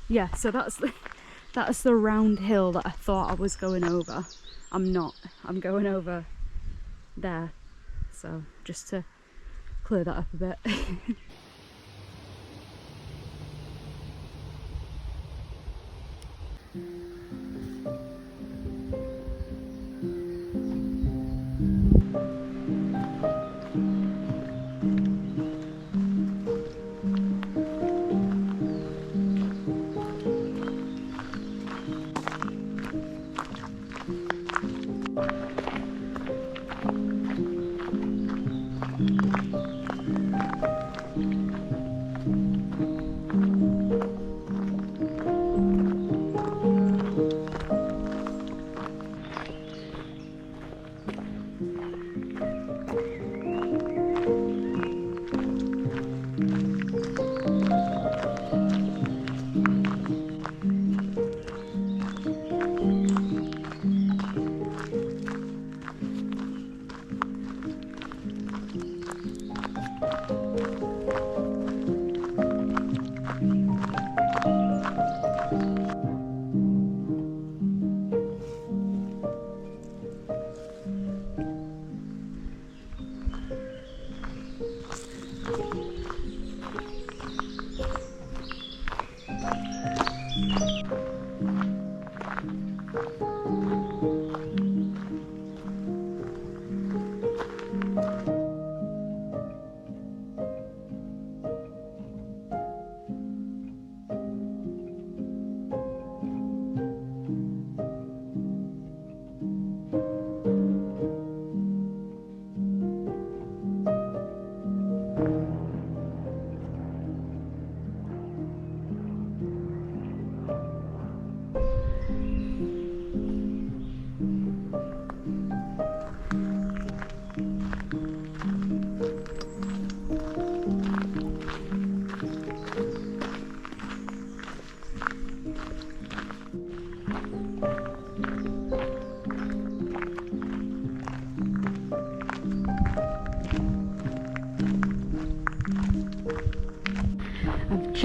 Yeah, so that's the round hill that I thought I was going over. I'm not. I'm going over there. So just to clear that up a bit.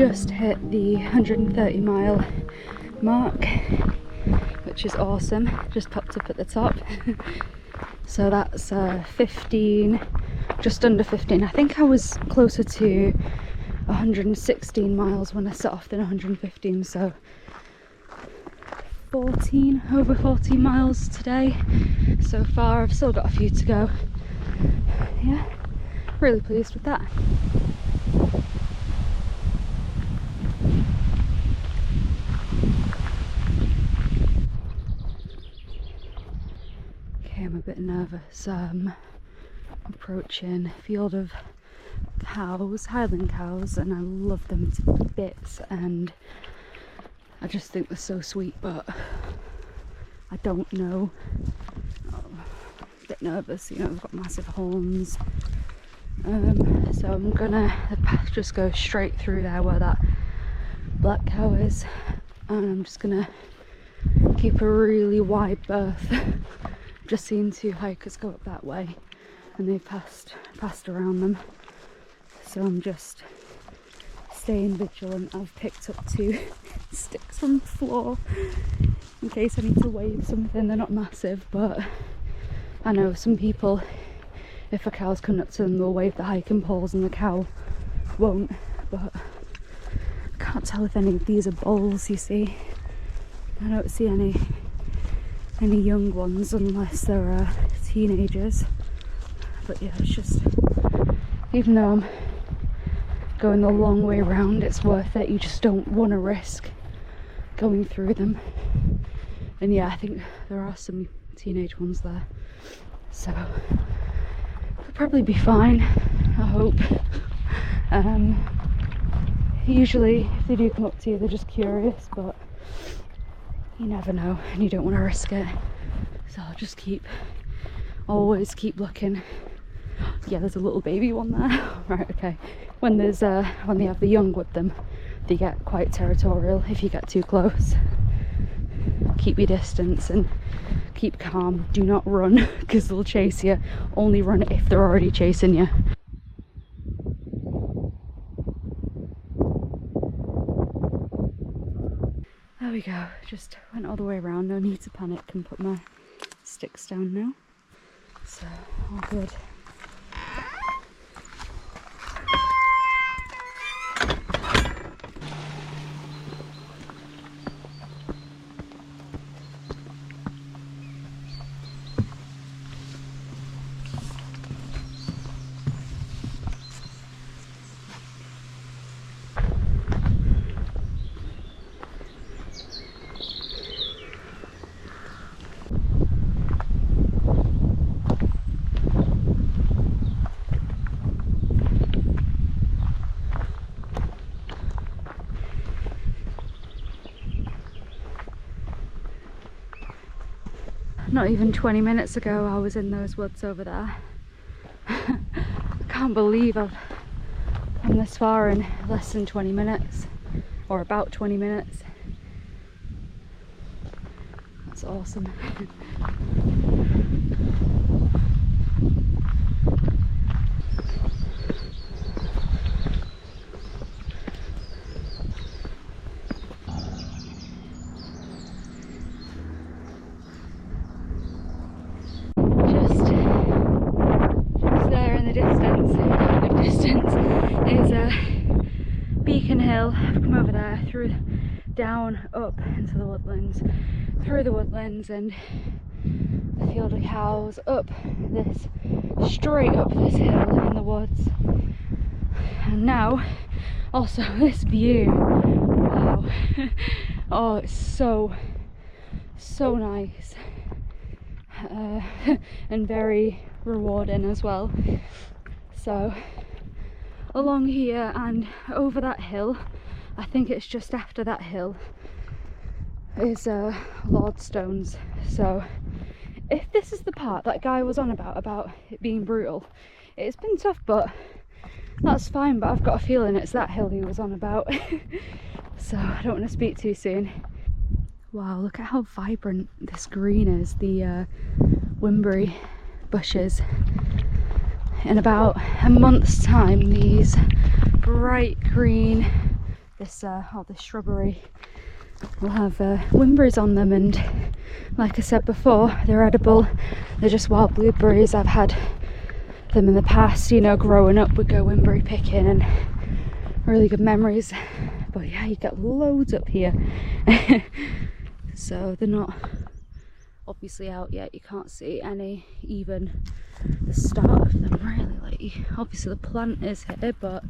just hit the 130 mile mark, which is awesome. Just popped up at the top. So that's 15, just under 15. I think I was closer to 116 miles when I set off than 115, so 14, over 14 miles today so far. I've still got a few to go. Yeah, really pleased with that. Okay, I'm a bit nervous. Approaching a field of cows, Highland cows, and I love them to bits, and I just think they're so sweet, but I don't know. Oh, a bit nervous, you know, they've got massive horns. So I'm gonna just go straight through there where that black cow is, and I'm just gonna keep a really wide berth. I've just seen two hikers go up that way and they passed around them, so I'm just staying vigilant. I've picked up 2 sticks from the floor in case I need to wave something. They're not massive, but I know some people, if a cow's coming up to them, they'll wave the hiking poles and the cow won't. But I can't tell if any of these are bulls, you see. I don't see any young ones unless they're teenagers. But yeah, it's just, even though I'm going the long way round, it's worth it. You just don't want to risk going through them. And yeah, I think there are some teenage ones there, so they'll probably be fine, I hope. Usually if they do come up to you, they're just curious, but you never know and you don't want to risk it, so I'll just always keep looking. Yeah, there's a little baby one there. Right, okay. When they have the young with them, they get quite territorial if you get too close. Keep your distance and keep calm. Do not run because they'll chase you. Only run if they're already chasing you. There we go. Just went all the way around. No need to panic and put my sticks down now. So all good. Not even 20 minutes ago I was in those woods over there. I can't believe I've come this far in less than 20 minutes, or about 20 minutes. That's awesome. I've come over there, down, up into the woodlands, through the woodlands and the field of cows, straight up this hill in the woods, and now also this view. Wow. Oh, it's so nice, and very rewarding as well. So along here and over that hill, I think it's just after that hill, is Lordstones. So if this is the part that guy was on about it being brutal, it's been tough, but that's fine. But I've got a feeling it's that hill he was on about. So I don't want to speak too soon. Wow, look at how vibrant this green is, the Wainwright bushes. In about a month's time, these bright green, this shrubbery will have wimberries on them, and like I said before, they're edible. They're just wild blueberries. I've had them in the past, you know, growing up we'd go wimberry picking and really good memories. But yeah, you get loads up here. So they're not obviously out yet, you can't see any, even the start of them really. Like, obviously the plant is here, but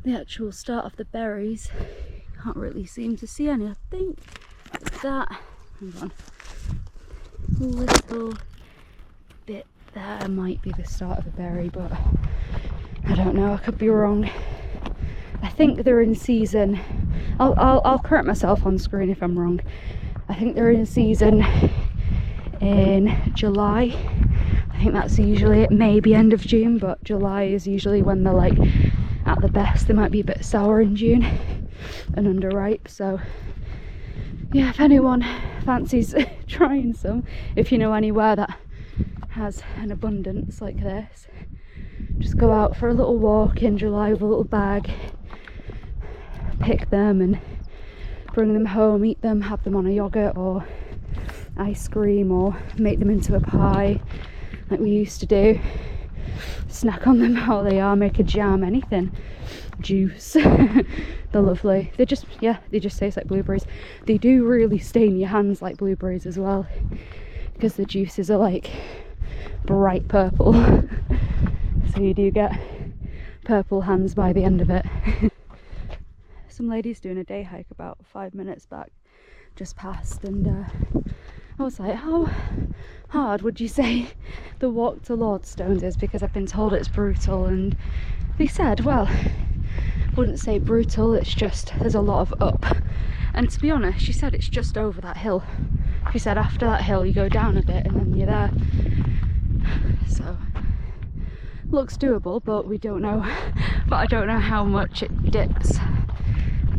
the actual start of the berries, you can't really seem to see any. I think that, hang on, little bit there might be the start of a berry, but I don't know, I could be wrong. I think they're in season. I'll correct myself on screen if I'm wrong. I think they're in season in July. I think that's usually it, maybe end of June, but July is usually when they're like at the best. They might be a bit sour in June and underripe, so yeah, if anyone fancies trying some, if you know anywhere that has an abundance like this, just go out for a little walk in July with a little bag, pick them and bring them home, eat them, have them on a yogurt or ice cream, or make them into a pie like we used to do. Snack on them how they are, make a jam, anything, juice. They're lovely. They just, yeah, they just taste like blueberries. They do really stain your hands like blueberries as well, because the juices are like bright purple. So you do get purple hands by the end of it. Some ladies doing a day hike about 5 minutes back just passed, and I was like, how hard would you say the walk to Lordstones is? Because I've been told it's brutal, and they said, well, wouldn't say brutal, it's just there's a lot of up. And to be honest, she said it's just over that hill. She said after that hill you go down a bit and then you're there. So looks doable, but we don't know. But I don't know how much it dips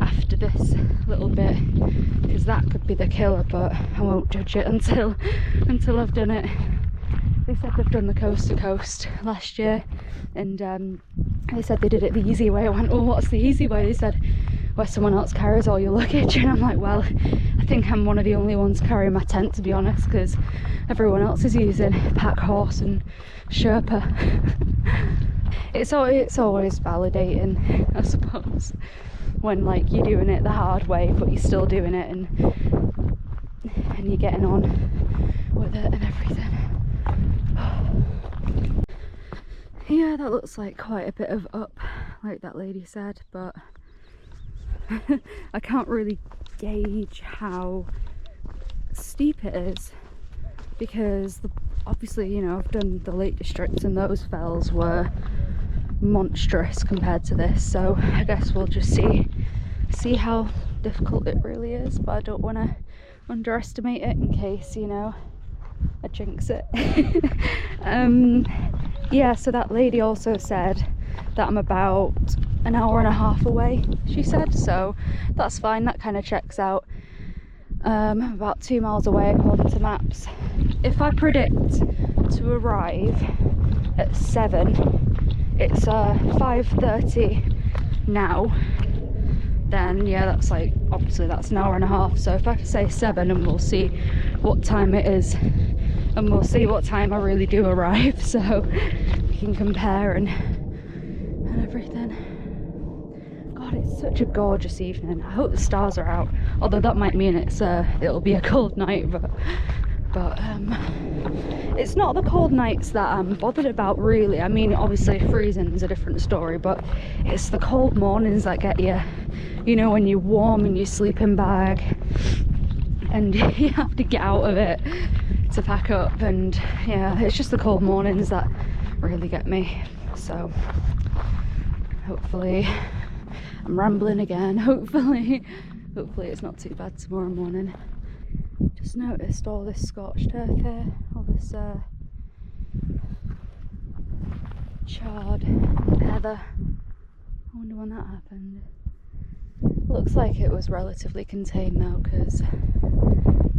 after this little bit, because that could be the killer, but I won't judge it until I've done it. They said they've done the coast to coast last year, and they said they did it the easy way. I went, oh, what's the easy way? They said, where someone else carries all your luggage. And I'm like, well, I think I'm one of the only ones carrying my tent, to be honest, because everyone else is using pack horse and Sherpa. It's always validating, I suppose, when like you're doing it the hard way but you're still doing it, and you're getting on with it and everything. Yeah, that looks like quite a bit of up, like that lady said, but I can't really gauge how steep it is, because obviously, you know, I've done the Lake Districts and those fells were monstrous compared to this, so I guess we'll just see how difficult it really is. But I don't want to underestimate it in case, you know, I jinx it. Yeah, so that lady also said that I'm about an hour and a half away, she said, so that's fine, that kind of checks out. I'm about 2 miles away according to maps. If I predict to arrive at 7, it's 5:30 now, then yeah, that's like, obviously that's an hour and a half. So if I say 7, and we'll see what time it is, and we'll see what time I really do arrive, so we can compare and everything. God, it's such a gorgeous evening. I hope the stars are out, although that might mean it'll be a cold night, but it's not the cold nights that I'm bothered about really. I mean, obviously freezing is a different story, but it's the cold mornings that get you, you know, when you're warm in your sleeping bag and you have to get out of it to pack up, and yeah, it's just the cold mornings that really get me. So hopefully, I'm rambling again, hopefully it's not too bad tomorrow morning. Just noticed all this scorched earth here, all this charred heather. I wonder when that happened. Looks like it was relatively contained though, because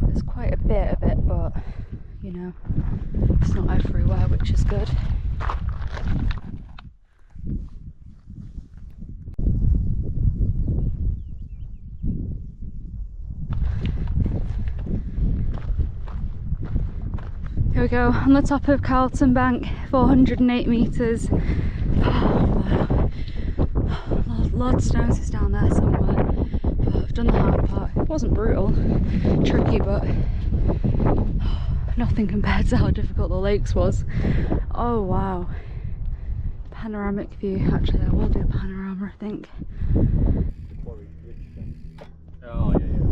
there's quite a bit of it, but you know, it's not everywhere, which is good. Here we go, on the top of Carlton Bank, 408 metres. Oh, wow. Lord Stones is down there somewhere. Oh, I've done the hard part. It wasn't brutal, tricky, but nothing compared to how difficult the lakes was. Oh wow. Panoramic view. Actually, I will do panorama, I think. Oh, yeah, yeah.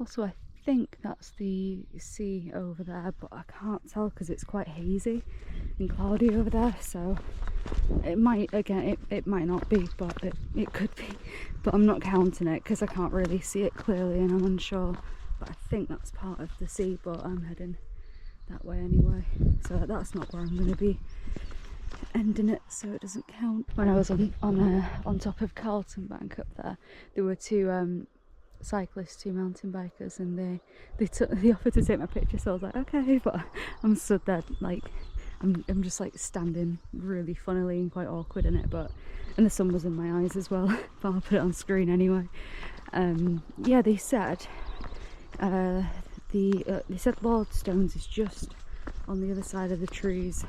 Also, I think that's the sea over there, but I can't tell because it's quite hazy and cloudy over there, so it might, again, it might not be, but it could be, but I'm not counting it because I can't really see it clearly and I'm unsure, but I think that's part of the sea, but I'm heading that way anyway, so that's not where I'm going to be ending it, so it doesn't count. When I was on top of Carlton Bank up there were two cyclists, two mountain bikers, and they offered to take my picture, so I was like okay, but I'm stood there like I'm just like standing really funnily and quite awkward in it, and the sun was in my eyes as well, but I'll put it on screen anyway. Yeah, they said they said Lord Stones is just on the other side of the trees.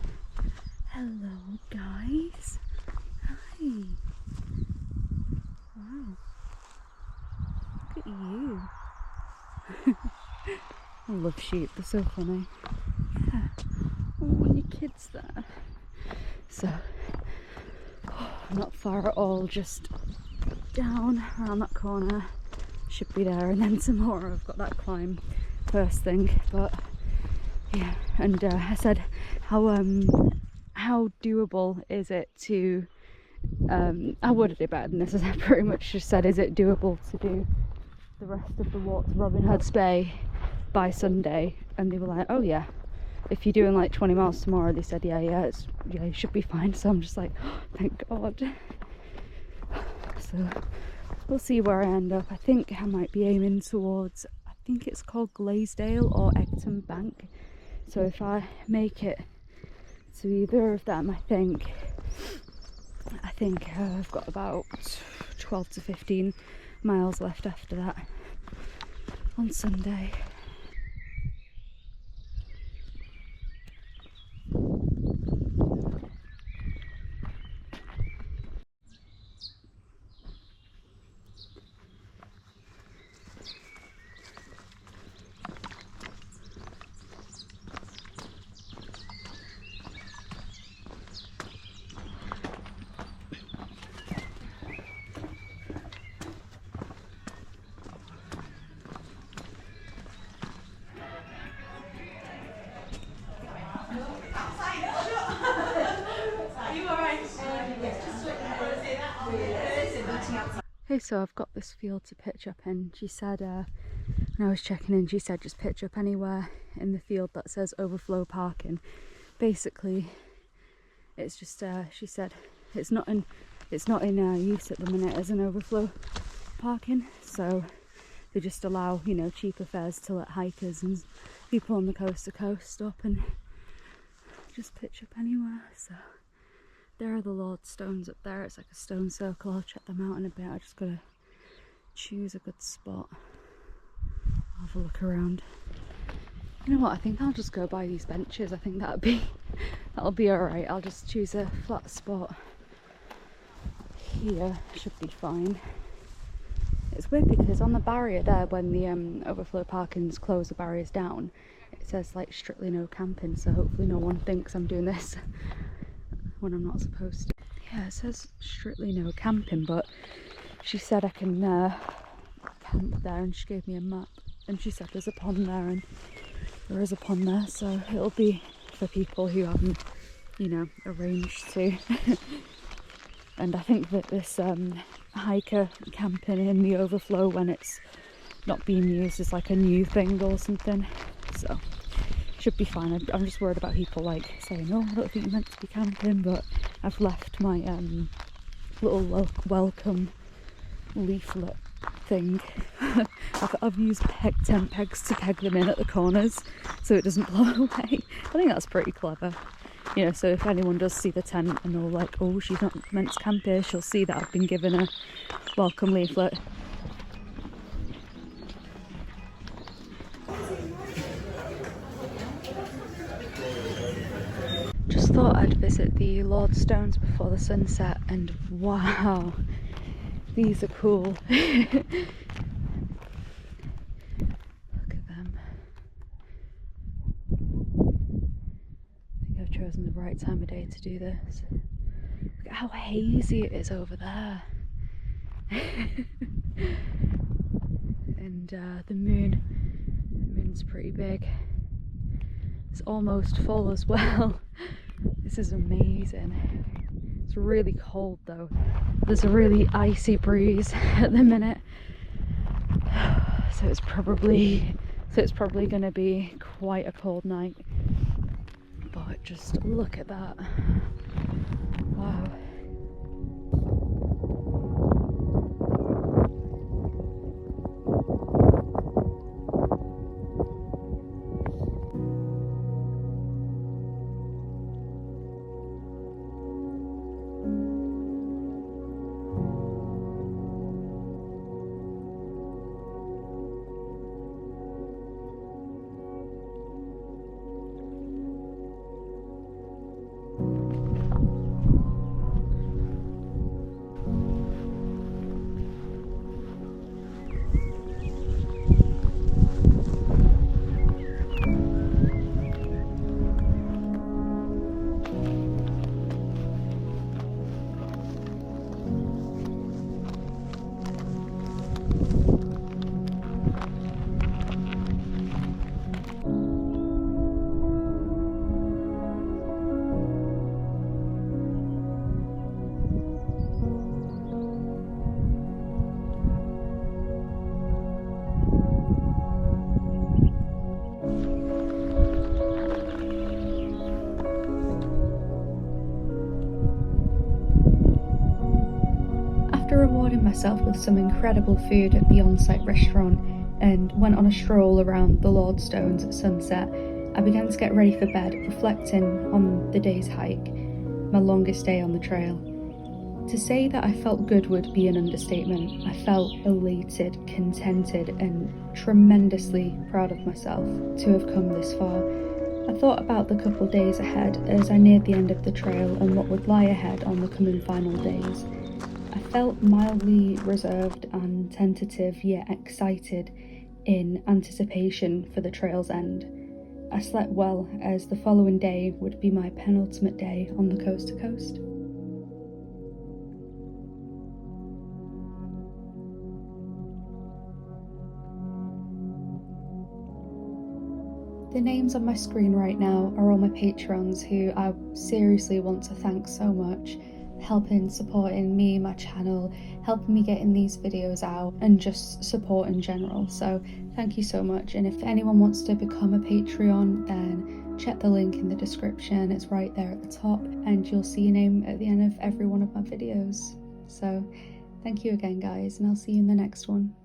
Hello guys, hi, wow, look at you. I love sheep, they're so funny. Yeah. Oh, and your kids there. So, not far at all, just down around that corner. Should be there, and then some more. I've got that climb first thing, but yeah. And I said, how doable is it to? I worded it better than this. I pretty much just said, is it doable to do the rest of the walk to Robin Hood's Bay by Sunday? And they were like, oh yeah, if you're doing like 20 miles tomorrow. They said yeah, you should be fine. So I'm just like, oh, thank God. So we'll see where I end up. I think I might be aiming towards, I think it's called Glaisdale or Egton Bank. So if I make it to either of them, I think I've got about 12 to 15 miles left after that on Sunday. Okay, so I've got this field to pitch up in. She said, when I was checking in, she said just pitch up anywhere in the field that says overflow parking. Basically, it's just, she said, it's not in use at the minute as an overflow parking, so they just allow, you know, cheaper fares to let hikers and people on the coast to coast stop and just pitch up anywhere. So there are the Lord Stones up there. It's like a stone circle. I'll check them out in a bit. I just gotta choose a good spot. I'll have a look around. You know what, I think I'll just go by these benches. I think that'll be alright. I'll just choose a flat spot here. Should be fine. It's weird because on the barrier there, when the overflow parkings close the barriers down, it says like strictly no camping, so hopefully no one thinks I'm doing this when I'm not supposed to. Yeah, it says strictly no camping, but she said I can camp there, and she gave me a map, and she said there's a pond there, and there is a pond there, so it'll be for people who haven't, you know, arranged to. And I think that this hiker camping in the overflow when it's not being used is like a new thing or something, so should be fine. I'm just worried about people like saying, oh, I don't think you're meant to be camping, but I've left my little welcome leaflet thing. I've used tent pegs to peg them in at the corners so it doesn't blow away. I think that's pretty clever. You know, so if anyone does see the tent and they're like, oh, she's not meant to camp here, she'll see that I've been given a welcome leaflet. Just thought I'd visit the Lordstones before the sunset, and wow, these are cool. Look at them. I think I've chosen the right time of day to do this. Look at how hazy it is over there. And the moon's pretty big. It's almost full as well. This is amazing. It's really cold though. There's a really icy breeze at the minute. So it's probably going to be quite a cold night. But just look at that. Wow. Rewarding myself with some incredible food at the on-site restaurant and went on a stroll around the Lordstones at sunset, I began to get ready for bed, reflecting on the day's hike, my longest day on the trail. To say that I felt good would be an understatement. I felt elated, contented and tremendously proud of myself to have come this far. I thought about the couple days ahead as I neared the end of the trail and what would lie ahead on the coming final days. I felt mildly reserved and tentative, yet excited in anticipation for the trail's end. I slept well, as the following day would be my penultimate day on the coast to coast. The names on my screen right now are all my patrons who I seriously want to thank so much. Helping, supporting me, my channel, helping me getting these videos out and just support in general. So thank you so much, and if anyone wants to become a Patreon, then check the link in the description. It's right there at the top and you'll see your name at the end of every one of my videos. So thank you again guys, and I'll see you in the next one.